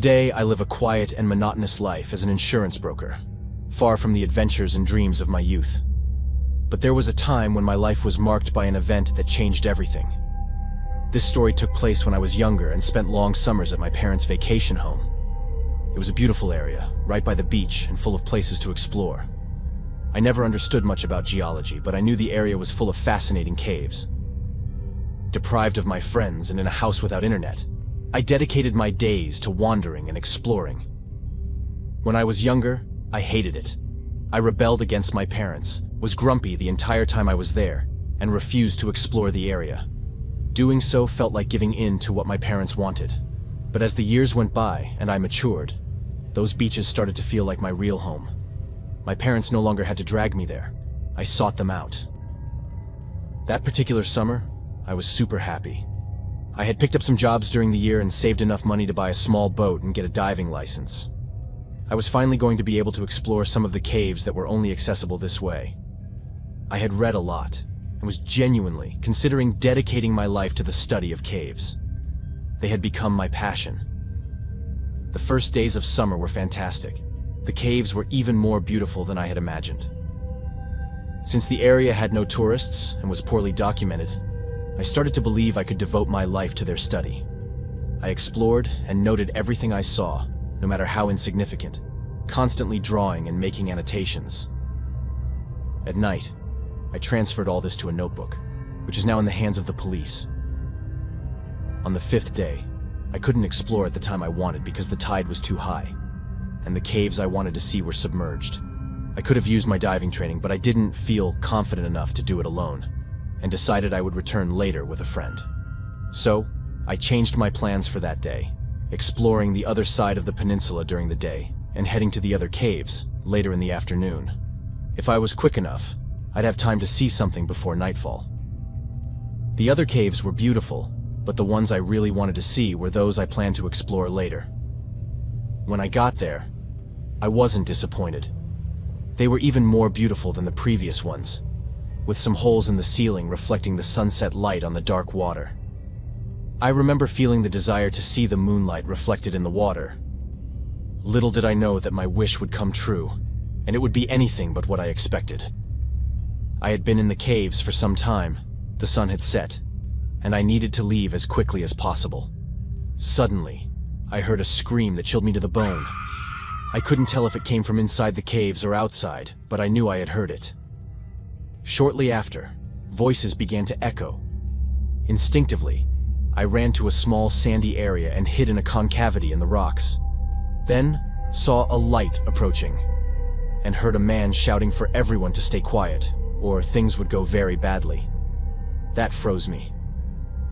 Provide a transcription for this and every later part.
Today, I live a quiet and monotonous life as an insurance broker, far from the adventures and dreams of my youth. But there was a time when my life was marked by an event that changed everything. This story took place when I was younger and spent long summers at my parents' vacation home. It was a beautiful area, right by the beach and full of places to explore. I never understood much about geology, but I knew the area was full of fascinating caves. Deprived of my friends and in a house without internet, I dedicated my days to wandering and exploring. When I was younger, I hated it. I rebelled against my parents, was grumpy the entire time I was there, and refused to explore the area. Doing so felt like giving in to what my parents wanted. But as the years went by and I matured, those beaches started to feel like my real home. My parents no longer had to drag me there. I sought them out. That particular summer, I was super happy. I had picked up some jobs during the year and saved enough money to buy a small boat and get a diving license. I was finally going to be able to explore some of the caves that were only accessible this way. I had read a lot and was genuinely considering dedicating my life to the study of caves. They had become my passion. The first days of summer were fantastic. The caves were even more beautiful than I had imagined. Since the area had no tourists and was poorly documented, I started to believe I could devote my life to their study. I explored and noted everything I saw, no matter how insignificant, constantly drawing and making annotations. At night, I transferred all this to a notebook, which is now in the hands of the police. On the 5th day, I couldn't explore at the time I wanted because the tide was too high, and the caves I wanted to see were submerged. I could have used my diving training, but I didn't feel confident enough to do it alone, and decided I would return later with a friend. So, I changed my plans for that day, exploring the other side of the peninsula during the day, and heading to the other caves later in the afternoon. If I was quick enough, I'd have time to see something before nightfall. The other caves were beautiful, but the ones I really wanted to see were those I planned to explore later. When I got there, I wasn't disappointed. They were even more beautiful than the previous ones, with some holes in the ceiling reflecting the sunset light on the dark water. I remember feeling the desire to see the moonlight reflected in the water. Little did I know that my wish would come true, and it would be anything but what I expected. I had been in the caves for some time, the sun had set, and I needed to leave as quickly as possible. Suddenly, I heard a scream that chilled me to the bone. I couldn't tell if it came from inside the caves or outside, but I knew I had heard it. Shortly after, voices began to echo. Instinctively, I ran to a small sandy area and hid in a concavity in the rocks. Then, saw a light approaching, and heard a man shouting for everyone to stay quiet, or things would go very badly. That froze me.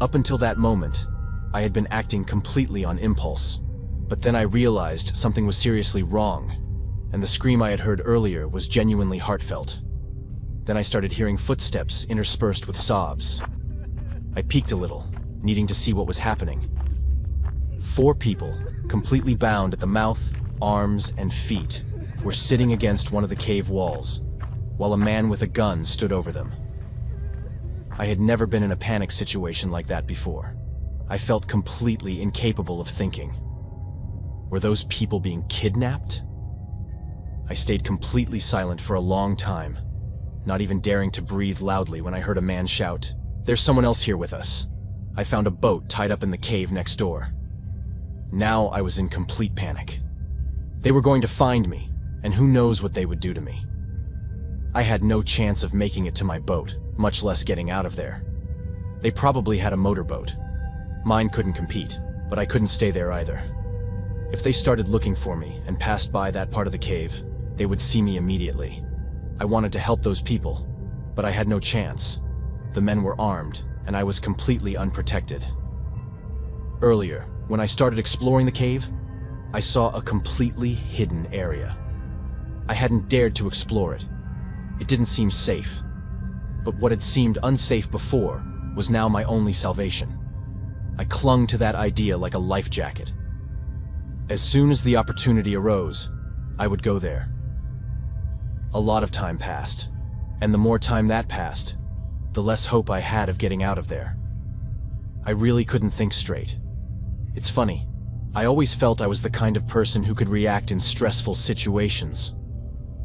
Up until that moment, I had been acting completely on impulse, but then I realized something was seriously wrong, and the scream I had heard earlier was genuinely heartfelt. Then I started hearing footsteps interspersed with sobs. I peeked a little, needing to see what was happening. 4 people, completely bound at the mouth, arms, and feet, were sitting against one of the cave walls, while a man with a gun stood over them. I had never been in a panic situation like that before. I felt completely incapable of thinking. Were those people being kidnapped? I stayed completely silent for a long time, not even daring to breathe loudly when I heard a man shout, "There's someone else here with us." I found a boat tied up in the cave next door. Now I was in complete panic. They were going to find me, and who knows what they would do to me. I had no chance of making it to my boat, much less getting out of there. They probably had a motorboat. Mine couldn't compete, but I couldn't stay there either. If they started looking for me and passed by that part of the cave, they would see me immediately. I wanted to help those people, but I had no chance. The men were armed, and I was completely unprotected. Earlier, when I started exploring the cave, I saw a completely hidden area. I hadn't dared to explore it. It didn't seem safe. But what had seemed unsafe before was now my only salvation. I clung to that idea like a life jacket. As soon as the opportunity arose, I would go there. A lot of time passed, and the more time that passed, the less hope I had of getting out of there. I really couldn't think straight. It's funny, I always felt I was the kind of person who could react in stressful situations.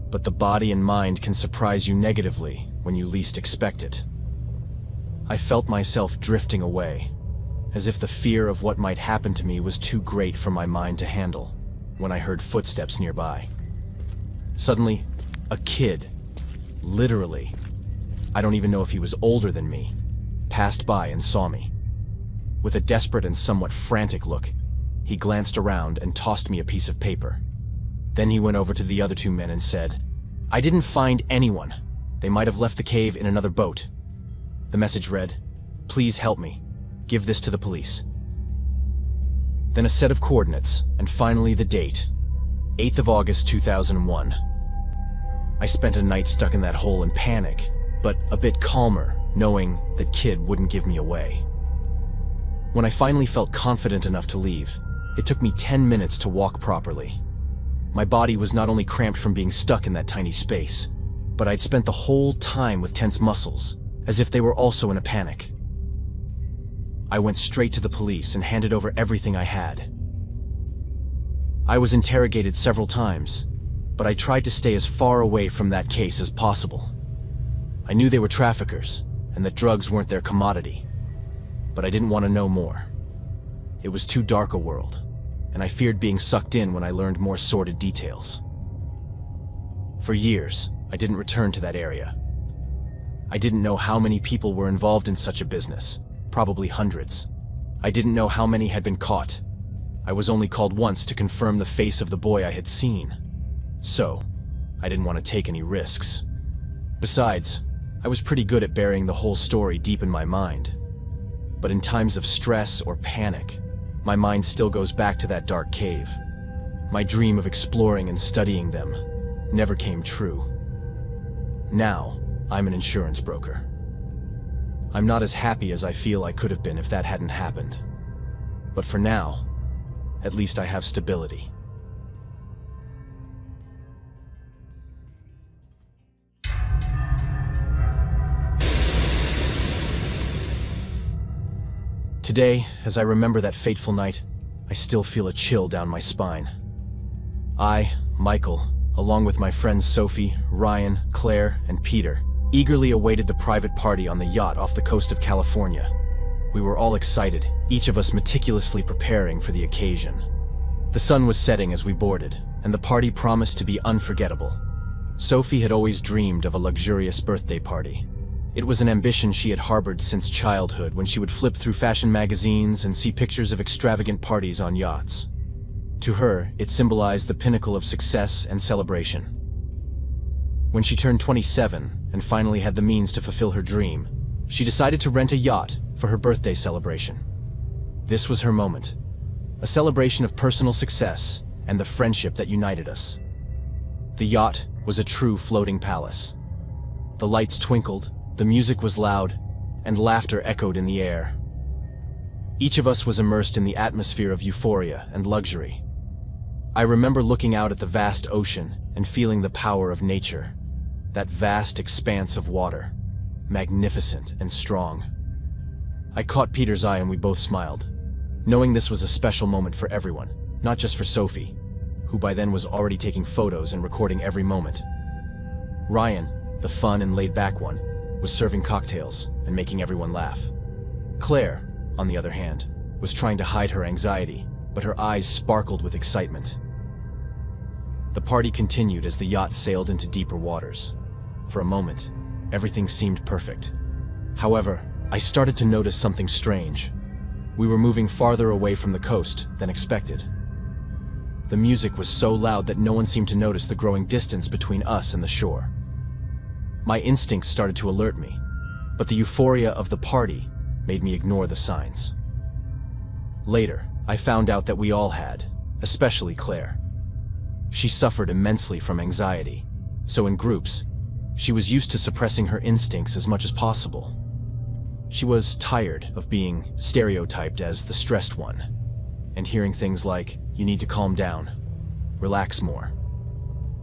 But the body and mind can surprise you negatively when you least expect it. I felt myself drifting away, as if the fear of what might happen to me was too great for my mind to handle, when I heard footsteps nearby. Suddenly, a kid, literally, I don't even know if he was older than me, passed by and saw me. With a desperate and somewhat frantic look, he glanced around and tossed me a piece of paper. Then he went over to the other two men and said, "I didn't find anyone. They might have left the cave in another boat." The message read, "Please help me. Give this to the police." Then a set of coordinates, and finally the date, 8th of August 2001. I spent a night stuck in that hole in panic, but a bit calmer, knowing that kid wouldn't give me away. When I finally felt confident enough to leave, it took me 10 minutes to walk properly. My body was not only cramped from being stuck in that tiny space, but I'd spent the whole time with tense muscles, as if they were also in a panic. I went straight to the police and handed over everything I had. I was interrogated several times, but I tried to stay as far away from that case as possible. I knew they were traffickers, and that drugs weren't their commodity, but I didn't want to know more. It was too dark a world, and I feared being sucked in when I learned more sordid details. For years, I didn't return to that area. I didn't know how many people were involved in such a business, probably hundreds. I didn't know how many had been caught. I was only called once to confirm the face of the boy I had seen. So, I didn't want to take any risks. Besides, I was pretty good at burying the whole story deep in my mind. But in times of stress or panic, my mind still goes back to that dark cave. My dream of exploring and studying them never came true. Now, I'm an insurance broker. I'm not as happy as I feel I could have been if that hadn't happened. But for now, at least I have stability. Today, as I remember that fateful night, I still feel a chill down my spine. I, Michael, along with my friends Sophie, Ryan, Claire, and Peter, eagerly awaited the private party on the yacht off the coast of California. We were all excited, each of us meticulously preparing for the occasion. The sun was setting as we boarded, and the party promised to be unforgettable. Sophie had always dreamed of a luxurious birthday party. It was an ambition she had harbored since childhood, when she would flip through fashion magazines and see pictures of extravagant parties on yachts. To her, it symbolized the pinnacle of success and celebration. When she turned 27 and finally had the means to fulfill her dream, she decided to rent a yacht for her birthday celebration. This was her moment, a celebration of personal success and the friendship that united us. The yacht was a true floating palace. The lights twinkled, the music was loud, and laughter echoed in the air. Each of us was immersed in the atmosphere of euphoria and luxury. I remember looking out at the vast ocean and feeling the power of nature, that vast expanse of water, magnificent and strong. I caught Peter's eye and we both smiled, knowing this was a special moment for everyone, not just for Sophie, who by then was already taking photos and recording every moment. Ryan, the fun and laid-back one, was serving cocktails and making everyone laugh. Claire, on the other hand, was trying to hide her anxiety, but her eyes sparkled with excitement. The party continued as the yacht sailed into deeper waters. For a moment, everything seemed perfect. However, I started to notice something strange. We were moving farther away from the coast than expected. The music was so loud that no one seemed to notice the growing distance between us and the shore. My instincts started to alert me, but the euphoria of the party made me ignore the signs. Later, I found out that we all had, especially Claire. She suffered immensely from anxiety, so in groups, she was used to suppressing her instincts as much as possible. She was tired of being stereotyped as the stressed one, and hearing things like, "You need to calm down, relax more."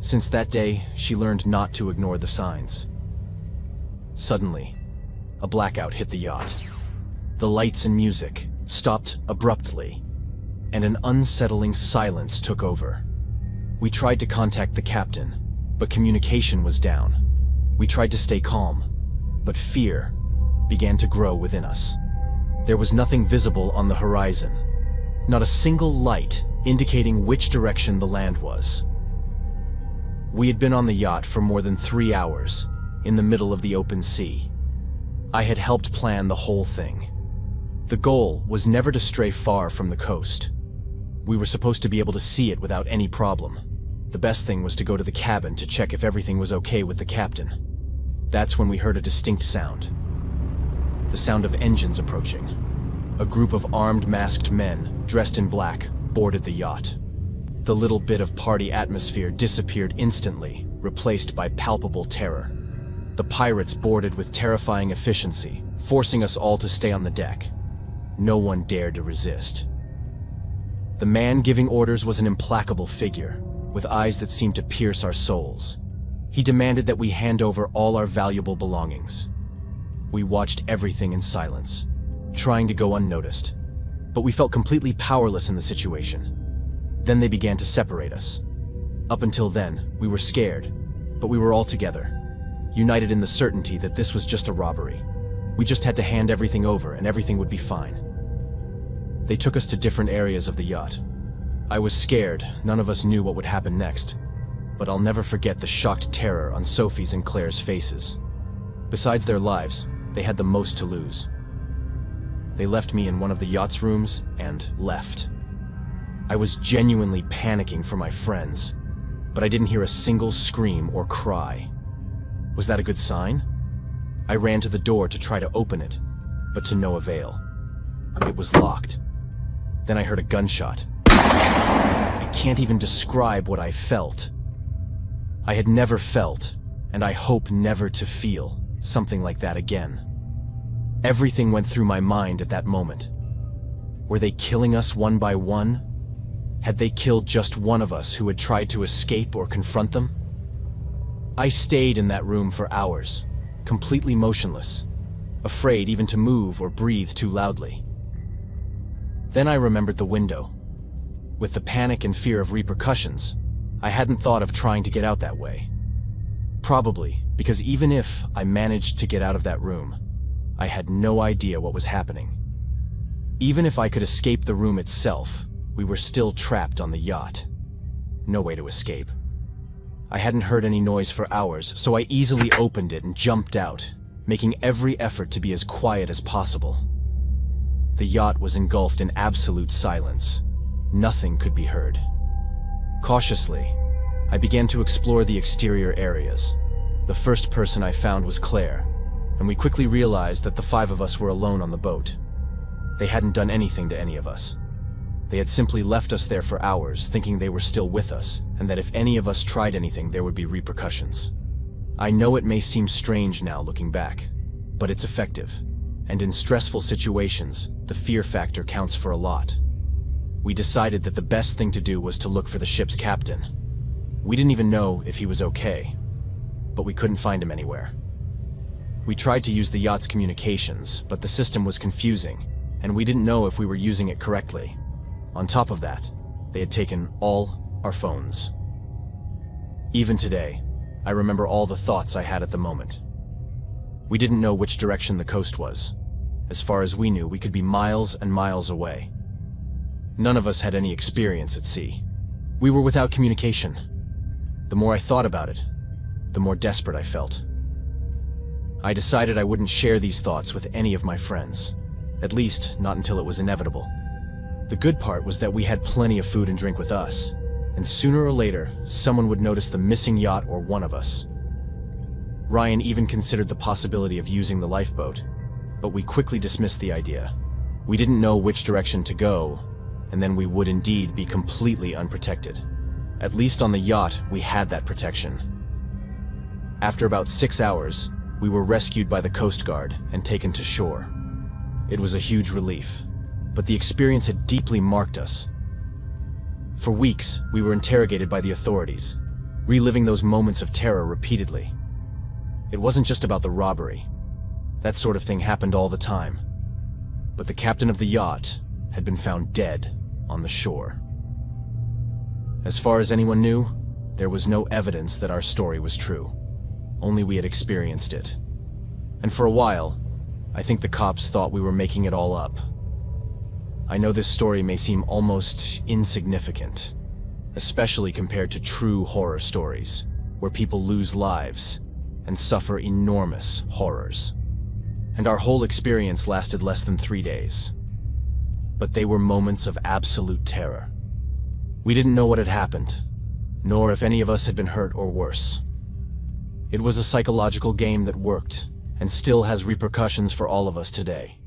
Since that day, she learned not to ignore the signs. Suddenly, a blackout hit the yacht. The lights and music stopped abruptly, and an unsettling silence took over. We tried to contact the captain, but communication was down. We tried to stay calm, but fear began to grow within us. There was nothing visible on the horizon, not a single light indicating which direction the land was. We had been on the yacht for more than 3 hours, in the middle of the open sea. I had helped plan the whole thing. The goal was never to stray far from the coast. We were supposed to be able to see it without any problem. The best thing was to go to the cabin to check if everything was okay with the captain. That's when we heard a distinct sound. The sound of engines approaching. A group of armed, masked men, dressed in black, boarded the yacht. The little bit of party atmosphere disappeared instantly, replaced by palpable terror. The pirates boarded with terrifying efficiency, forcing us all to stay on the deck. No one dared to resist. The man giving orders was an implacable figure, with eyes that seemed to pierce our souls. He demanded that we hand over all our valuable belongings. We watched everything in silence, trying to go unnoticed, but we felt completely powerless in the situation. Then they began to separate us. Up until then, we were scared, but we were all together, united in the certainty that this was just a robbery. We just had to hand everything over and everything would be fine. They took us to different areas of the yacht. I was scared, none of us knew what would happen next, but I'll never forget the shocked terror on Sophie's and Claire's faces. Besides their lives, they had the most to lose. They left me in one of the yacht's rooms and left. I was genuinely panicking for my friends, but I didn't hear a single scream or cry. Was that a good sign? I ran to the door to try to open it, but to no avail. It was locked. Then I heard a gunshot. I can't even describe what I felt. I had never felt, and I hope never to feel, something like that again. Everything went through my mind at that moment. Were they killing us one by one? Had they killed just one of us who had tried to escape or confront them? I stayed in that room for hours, completely motionless, afraid even to move or breathe too loudly. Then I remembered the window. With the panic and fear of repercussions, I hadn't thought of trying to get out that way. Probably because even if I managed to get out of that room, I had no idea what was happening. Even if I could escape the room itself, we were still trapped on the yacht. No way to escape. I hadn't heard any noise for hours, so I easily opened it and jumped out, making every effort to be as quiet as possible. The yacht was engulfed in absolute silence. Nothing could be heard. Cautiously, I began to explore the exterior areas. The first person I found was Claire, and we quickly realized that the 5 of us were alone on the boat. They hadn't done anything to any of us. They had simply left us there for hours, thinking they were still with us, and that if any of us tried anything, there would be repercussions. I know it may seem strange now looking back, but it's effective. And in stressful situations, the fear factor counts for a lot. We decided that the best thing to do was to look for the ship's captain. We didn't even know if he was okay, but we couldn't find him anywhere. We tried to use the yacht's communications, but the system was confusing, and we didn't know if we were using it correctly. On top of that, they had taken all our phones. Even today, I remember all the thoughts I had at the moment. We didn't know which direction the coast was. As far as we knew, we could be miles and miles away. None of us had any experience at sea. We were without communication. The more I thought about it, the more desperate I felt. I decided I wouldn't share these thoughts with any of my friends, at least not until it was inevitable. The good part was that we had plenty of food and drink with us, and sooner or later, someone would notice the missing yacht or one of us. Ryan even considered the possibility of using the lifeboat, but we quickly dismissed the idea. We didn't know which direction to go, and then we would indeed be completely unprotected. At least on the yacht, we had that protection. After about 6 hours, we were rescued by the Coast Guard and taken to shore. It was a huge relief, but the experience had deeply marked us. For weeks, we were interrogated by the authorities, reliving those moments of terror repeatedly. It wasn't just about the robbery. That sort of thing happened all the time. But the captain of the yacht had been found dead on the shore. As far as anyone knew, there was no evidence that our story was true. Only we had experienced it. And for a while, I think the cops thought we were making it all up. I know this story may seem almost insignificant, especially compared to true horror stories, where people lose lives and suffer enormous horrors. And our whole experience lasted less than 3 days. But they were moments of absolute terror. We didn't know what had happened, nor if any of us had been hurt or worse. It was a psychological game that worked, and still has repercussions for all of us today.